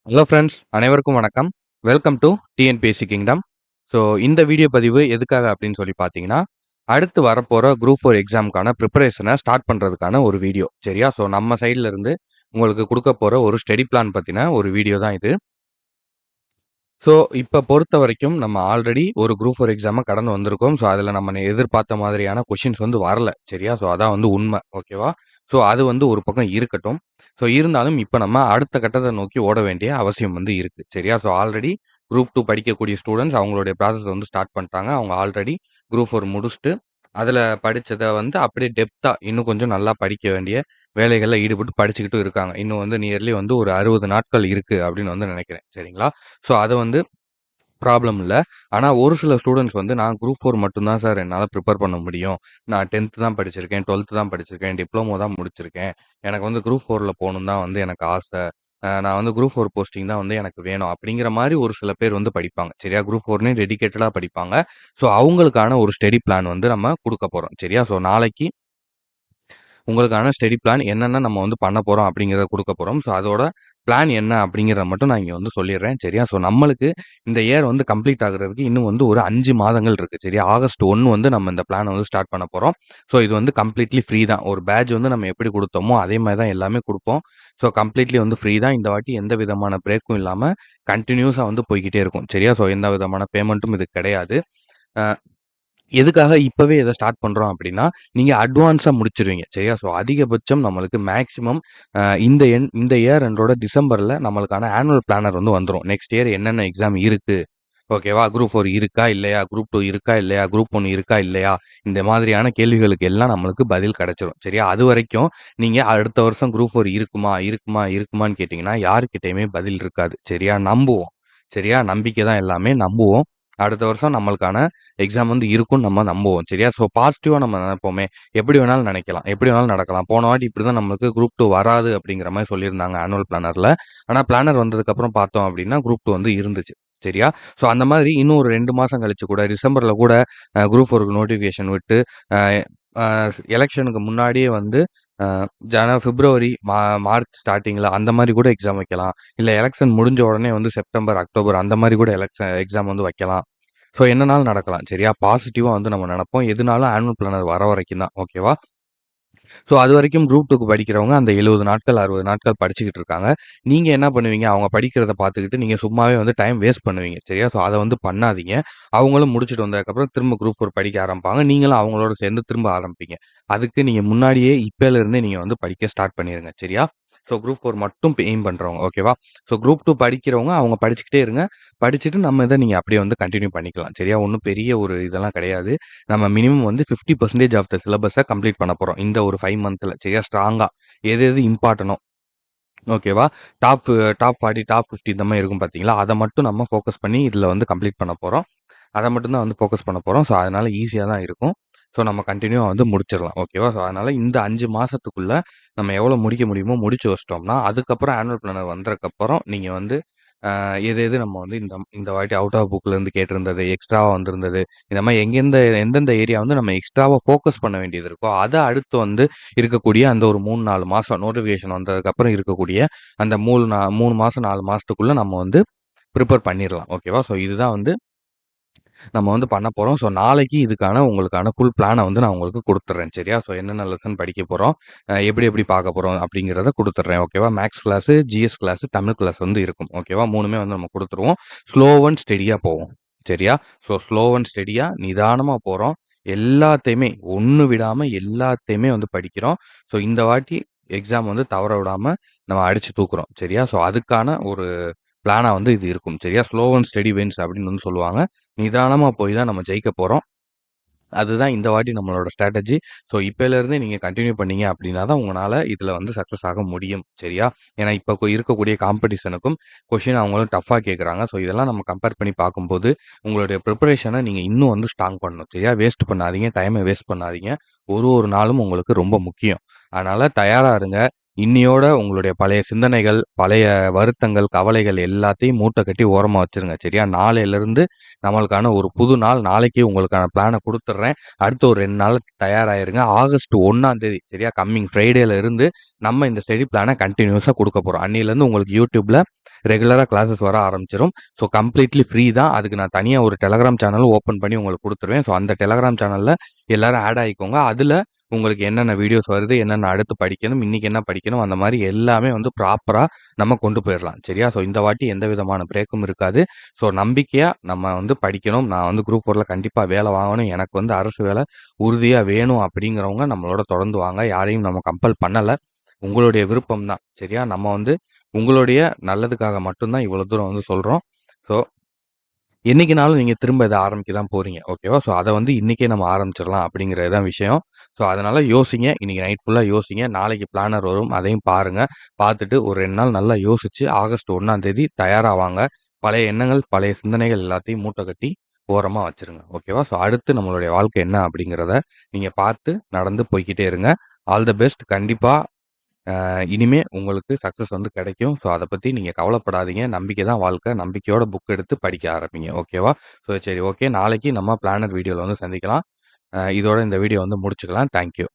Hello friends, அனைவருக்கும் வணக்கம். Welcome to TNPSC kingdom. So இந்த வீடியோ பதிவு எதுக்காக அப்படின்னு சொல்லி பார்த்தீங்கன்னா, அடுத்து வரப்போற குரூப் 4 எக்ஸாமுக்கான ப்ரிப்பரேஷனை ஸ்டார்ட் பண்ணுறதுக்கான ஒரு வீடியோ. சரியா? ஸோ நம்ம சைட்ல இருந்து உங்களுக்கு கொடுக்க போற ஒரு ஸ்டடி பிளான் பத்தின ஒரு வீடியோ தான் இது. ஸோ இப்ப பொறுத்தவரைக்கும் நம்ம ஆல்ரெடி ஒரு குரூப் 4 எக்ஸாம கடந்து வந்திருக்கோம். ஸோ அதில நம்ம எதிர்பார்த்த மாதிரியான கொஸ்டின்ஸ் வந்து வரல. சரியா? ஸோ அதான் வந்து உண்மை. ஓகேவா? ஸோ அது வந்து ஒரு பக்கம் இருக்கட்டும். ஸோ இருந்தாலும் இப்ப நம்ம அடுத்த கட்டத்த நோக்கி ஓட வேண்டிய அவசியம் வந்து இருக்கு. சரியா? ஸோ ஆல்ரெடி குரூப் 2 படிக்கக்கூடிய ஸ்டூடண்ட்ஸ் அவங்களுடைய ப்ராசஸ் வந்து ஸ்டார்ட் பண்ணிட்டாங்க. அவங்க ஆல்ரெடி குரூப் 4 முடிச்சுட்டு, அதில படிச்சத வந்து அப்படியே டெப்த்தா இன்னும் கொஞ்சம் நல்லா படிக்க வேண்டிய வேலைகள்ல ஈடுபட்டு படிச்சுக்கிட்டும் இருக்காங்க. இன்னும் வந்து நியர்லி வந்து ஒரு 60 நாட்கள் இருக்கு அப்படின்னு வந்து நினைக்கிறேன். சரிங்களா? ஸோ அத வந்து ப்ராப்ளம் இல்ல. ஆனா ஒரு சில ஸ்டூடண்ட்ஸ் வந்து நான் குரூப் 4 மட்டும் தான் சார் என்னால ப்ரிப்பேர் பண்ண முடியும். நான் 10த் தான் படிச்சிருக்கேன், 12த் தான் படிச்சிருக்கேன், டிப்ளமோ தான் முடிச்சிருக்கேன். எனக்கு வந்து குரூப் 4ல போணும்னு தான் வந்து எனக்கு ஆசை. நான் வந்து குரூப் 4 போஸ்டிங் தான் வந்து எனக்கு வேணும். அப்படிங்கிற மாரி ஒரு சில பேர் வந்து படிப்பாங்க. சரியா? குரூப் 4ன்னே டெடிகேட்டடா படிப்பாங்க. ஸோ அவங்களுக்கான ஒரு ஸ்டடி பிளான் வந்து நம்ம குடுக்க போறோம். சரியா? ஸோ நாளைக்கு உங்களுக்கான ஸ்டடி பிளான் என்னென்ன நம்ம வந்து பண்ண போறோம் அப்படிங்கிறத குடுக்க போறோம். ஸோ அதோட பிளான் என்ன அப்படிங்கிறத மட்டும் நான் இங்க வந்து சொல்லிடுறேன். சரியா? ஸோ நம்மளுக்கு இந்த இயர் வந்து கம்ப்ளீட் ஆகுறதுக்கு இன்னும் வந்து ஒரு 5 மாதங்கள் இருக்கு. சரியா? ஆகஸ்ட் 1 வந்து நம்ம இந்த பிளான வந்து ஸ்டார்ட் பண்ண போறோம். ஸோ இது வந்து கம்ப்ளீட்லி ஃப்ரீ தான். ஒரு பேட்ஜ் வந்து நம்ம எப்படி குடுத்தோமோ, அதே மாரி தான் எல்லாமே குடுப்போம். ஸோ கம்ப்ளீட்லி வந்து ஃப்ரீ தான். இந்த வாட்டி எந்த விதமான பிரேக்கும் இல்லாம கன்டினியூஸா வந்து போய்க்கிட்டே இருக்கும். சரியா? ஸோ எந்த விதமான பேமெண்ட்டும் இதுக்கு கிடையாது. அ எதுக்காக இப்பவே இத ஸ்டார்ட் பண்றோம் அப்டின்னா, நீங்க அட்வான்ஸா முடிச்சுருவீங்க. சரியா? ஸோ அதிகபட்சம் நம்மளுக்கு மேக்ஸிமம் இந்த இயர் எண்டோட டிசம்பர்ல நம்மளுக்கான ஆனுவல் பிளானர் வந்து வந்துரும். நெக்ஸ்ட் இயர் என்னென்ன எக்ஸாம் இருக்கு? ஓகேவா? குரூப் 4 இருக்கா? இல்லையா? குரூப் 2 இருக்கா? இல்லையா? குரூப் 1 இருக்கா? இல்லையா? இந்த மாதிரியான கேள்விகளுக்கு எல்லாம் நம்மளுக்கு பதில் கிடைச்சிரும். சரியா? அதுவரைக்கும் நீங்க அடுத்த வருஷம் குரூப் 4 இருக்குமா? இருக்குமா? இருக்குமான்னு கேட்டீங்கன்னா, யார்கிட்டயுமே பதில் இருக்காது. சரியா? நம்புவோம். சரியா? நம்பிக்கை தான் எல்லாமே. நம்புவோம். அடுத்த வருஷம் நம்மளுக்கான எக்ஸாம் வந்து இருக்கும்னு நம்ம நம்புவோம். சரியா? ஸோ பாசிட்டிவா நம்ம நெனைப்போமே. எப்படி வேணாலும் நெனைக்கலாம். எப்படி வேணாலும் நடக்கலாம். போன வாட்டி இப்படிதான் நம்மளுக்கு குரூப் 2 வராது அப்படிங்கிற மாரி சொல்லியிருந்தாங்க ஆனுவல் பிளானர்ல. ஆனா பிளானர் வந்ததுக்கப்புறம் பார்த்தோம் அப்படின்னா, குரூப் 2 வந்து இருந்துச்சு. சரியா? ஸோ அந்த மாதிரி இன்னும் ஒரு 2 மாசம் கழிச்சு கூட டிசம்பர்ல கூட குரூப் 4க்கு நோட்டிஃபிகேஷன் விட்டு அ அ எலக்ஷனுக்கு முன்னாடியே வந்து அ பிப்ரவரி, மார்ச் ஸ்டார்ட்டிங்ல அந்த மாரி கூட எக்ஸாம் வைக்கலாம். இல்ல எலக்ஷன் முடிஞ்ச உடனே வந்து செப்டம்பர், அக்டோபர் அந்த மாரி கூட எக்ஸாம் வந்து வைக்கலாம். ஸோ என்னனாலும் நடக்கலாம். சரியா? பாசிட்டிவா வந்து நம்ம நெனப்போம். எதுனாலும் ஆனுவல் பிளானர் வர வரைக்கும் தான். ஓகேவா? ஸோ அதுவரைக்கும் குரூப் 2க்கு படிக்கிறவங்க அந்த 70 நாட்கள், 60 நாட்கள் படிச்சுக்கிட்டு இருக்காங்க. நீங்க என்ன பண்ணுவீங்க? அவங்க படிக்கிறத பார்த்துக்கிட்டு நீங்க சும்மாவே வந்து டைம் வேஸ்ட் பண்ணுவீங்க. சரியா? ஸோ அத வந்து பண்ணாதீங்க. அவங்களும் முடிச்சுட்டு வந்ததுக்கப்புறம் திரும்ப குரூப் 4 படிக்க ஆரம்பிப்பாங்க. நீங்களும் அவங்களோட சேர்ந்து திரும்ப ஆரம்பிப்பீங்க. அதுக்கு நீங்க முன்னாடியே இப்பல இருந்தே நீங்க வந்து படிக்க ஸ்டார்ட் பண்ணிருங்க. சரியா? ஸோ குரூப் 4 மட்டும் எய்ம் பண்றவங்க. ஓகேவா? ஸோ குரூப் 2 படிக்கிறவங்க அவங்க படிச்சுக்கிட்டே இருங்க. படிச்சுட்டு நம்ம இத நீங்க அப்படியே வந்து கன்டின்யூ பண்ணிக்கலாம். சரியா? ஒண்ணும் பெரிய ஒரு இதெல்லாம் கிடையாது. நம்ம மினிமம் வந்து 50% ஆஃப் த சிலபஸ கம்ப்ளீட் பண்ண போறோம். இந்த ஒரு 5 மந்த்ல. சரியா? ஸ்ட்ராங்கா எது எது இம்பார்ட்டனோ ஓகேவா? டாப் டாப் 40, டாப் 50 இந்த மாரி இருக்கும் பார்த்தீங்களா? அத மட்டும் நம்ம ஃபோக்கஸ் பண்ணி இதுல வந்து கம்ப்ளீட் பண்ண போறோம். அத மட்டும் தான் வந்து ஃபோக்கஸ் பண்ண போறோம். ஸோ, அதனால ஈஸியா தான் இருக்கும். ஸோ, நம்ம கன்டினியூவா வந்து முடிச்சிடலாம். ஓகேவா? ஸோ, அதனால இந்த 5 மாசத்துக்குள்ள நம்ம எவ்வளோ முடிக்க முடியுமோ முடிச்சு வச்சுட்டோம்னா, அதுக்கப்புறம் ஆனுவல் பிளானர் வந்ததுக்கப்புறம் நீங்க வந்து எது எது நம்ம வந்து இந்த இந்த வாட்டி அவுட் ஆஃப் புக்ல இருந்து கேட்டிருந்தது, எக்ஸ்ட்ராவா வந்திருந்தது, இந்த மாரி எந்தெந்த ஏரியா வந்து நம்ம எக்ஸ்ட்ராவா ஃபோக்கஸ் பண்ண வேண்டியது இருக்கோ, அத அடுத்து வந்து இருக்கக்கூடிய அந்த ஒரு 3, 4 மாசம் நோட்டிஃபிகேஷன் வந்ததுக்கப்புறம் இருக்கக்கூடிய அந்த 3 மாசம், 4 மாசத்துக்குள்ள நம்ம வந்து ப்ரிப்பேர் பண்ணிறலாம். ஓகேவா? ஸோ, இதுதான் வந்து நம்ம வந்து பண்ண போறோம். ஸோ, நாளைக்கு இதுக்கான உங்களுக்கான ஃபுல் பிளான வந்து நான் உங்களுக்கு குடுத்துர்றேன். சரியா? ஸோ, என்னென்ன லெசன் படிக்க போறோம், எப்படி எப்படி பார்க்க போறோம் அப்படிங்கிறத குடுத்துர்றேன். ஓகேவா? Maths class, GS class, Tamil class வந்து இருக்கும். ஓகேவா? 3மே வந்து நம்ம குடுத்துருவோம். ஸ்லோ அண்ட் ஸ்டெடியா போவோம். சரியா? ஸோ, ஸ்லோ அண்ட் ஸ்டெடியா நிதானமா போறோம். எல்லாத்தையுமே ஒண்ணு விடாம எல்லாத்தையுமே வந்து படிக்கிறோம். ஸோ, இந்த வாட்டி எக்ஸாம் வந்து தவற விடாம நம்ம அடிச்சு தூக்குறோம். சரியா? ஸோ, அதுக்கான ஒரு பிளானா வந்து இது இருக்கும். சரியா? ஸ்லோ அண்ட் ஸ்டெடி வின்ஸ் அப்படின்னு வந்து சொல்லுவாங்க. நிதானமா போய் தான் நம்ம ஜெயிக்க போறோம். அதுதான் இந்த வாட்டி நம்மளோட ஸ்ட்ராட்டஜி. ஸோ இப்பயிலருந்தே நீங்க கன்டின்யூ பண்ணீங்க அப்படின்னா தான் உங்கனால இதுல வந்து சக்சஸ் ஆக முடியும். சரியா? ஏன்னா இப்ப இருக்கக்கூடிய காம்படிஷனுக்கும் கொஸ்டின் அவங்களும் டஃப்பா கேட்குறாங்க. ஸோ இதெல்லாம் நம்ம கம்பேர் பண்ணி பார்க்கும்போது, உங்களுடைய பிரிப்பரேஷன நீங்க இன்னும் வந்து ஸ்ட்ராங் பண்ணணும். சரியா? வேஸ்ட் பண்ணாதீங்க. டைம வேஸ்ட் பண்ணாதீங்க. ஒரு நாளும் உங்களுக்கு ரொம்ப முக்கியம். அதனால தயாரா இருங்க. இன்னியோட உங்களுடைய பழைய சிந்தனைகள், பழைய வருத்தங்கள், கவலைகள் எல்லாத்தையும் மூட்டை கட்டி ஓரமா வச்சுருங்க. சரியா? நாளையிலருந்து நம்மளுக்கான ஒரு புது நாள். நாளைக்கே உங்களுக்கான பிளான குடுத்துடுறேன். அடுத்து ஒரு 2 நாள்ல தயாராயிருங்க. ஆகஸ்ட் 1ஆம் தேதி சரியா? கம்மிங் ஃப்ரைடேல இருந்து நம்ம இந்த ஸ்டடி பிளான கன்டினியூஸா குடுக்க போறோம். அன்னையிலருந்து உங்களுக்கு YouTubeல ரெகுலரா கிளாஸஸ் வர ஆரம்பிச்சிரும். ஸோ கம்ப்ளீட்லி ஃப்ரீ தான். அதுக்கு நான் தனியா ஒரு டெலகிராம் சேனலும் ஓப்பன் பண்ணி உங்களுக்கு குடுத்துருவேன். ஸோ அந்த டெலகிராம் சேனல்ல எல்லாரும் ஆட் ஆயிக்கோங்க. அதுல உங்களுக்கு என்னென்ன வீடியோஸ் வருது, என்னென்ன அடுத்து படிக்கணும், இன்னைக்கு என்ன படிக்கணும், அந்த மாரி எல்லாமே வந்து ப்ராப்பரா நம்ம கொண்டு போயிரலாம். சரியா? ஸோ இந்த வாட்டி எந்த விதமான பிரேக்கும் இருக்காது. ஸோ நம்பிக்கையா நம்ம வந்து படிக்கணும். நான் வந்து குரூப் 4ல கண்டிப்பா வேலை வாங்கணும். எனக்கு வந்து அரசு வேலை உறுதியா வேணும் அப்படிங்கிறவங்க நம்மளோட தொடர்ந்து வாங்க. யாரையும் நம்ம கம்பல் பண்ணல. உங்களுடைய விருப்பம் தான். சரியா? நம்ம வந்து உங்களுடைய நல்லதுக்காக மட்டும் தான் இவ்வளோ தூரம் வந்து சொல்றோம். ஸோ என்னைக்குனாலும் நீங்க திரும்ப இத ஆரம்பிக்க தான் போறீங்க. ஓகேவா? ஸோ அத வந்து இன்னைக்கே நம்ம ஆரம்பிச்சிரலாம் அப்படிங்கிறது தான் விஷயம். ஸோ அதனால யோசிங்க. இன்னைக்கு நைட் ஃபுல்லா யோசிங்க. நாளைக்கு பிளானர் வரும். அதையும் பாருங்க. பார்த்துட்டு ஒரு 2 நாள் நல்லா யோசிச்சு ஆகஸ்ட் 1ஆம் தேதி தயாரா வாங்க. பழைய எண்ணங்கள், பழைய சிந்தனைகள் எல்லாத்தையும் மூட்டை கட்டி ஓரமா வச்சுருங்க. ஓகேவா? ஸோ அடுத்து நம்மளுடைய வாழ்க்கை என்ன அப்படிங்கிறத நீங்க பார்த்து நடந்து போய்க்கிட்டே இருங்க. All the best. கண்டிப்பா இனிமே உங்களுக்கு சக்சஸ் வந்து கிடைக்கும். ஸோ அத பத்தி நீங்க கவலைப்படாதீங்க. நம்பிக்கை தான் வாழ்க்கை. நம்பிக்கையோட புக் எடுத்து படிக்க ஆரம்பிங்க. ஓகேவா? ஸோ சரி ஓகே. நாளைக்கு நம்ம பிளானர் வீடியோல வந்து சந்திக்கலாம். இதோட இந்த வீடியோ வந்து முடிச்சுக்கலாம். Thank you.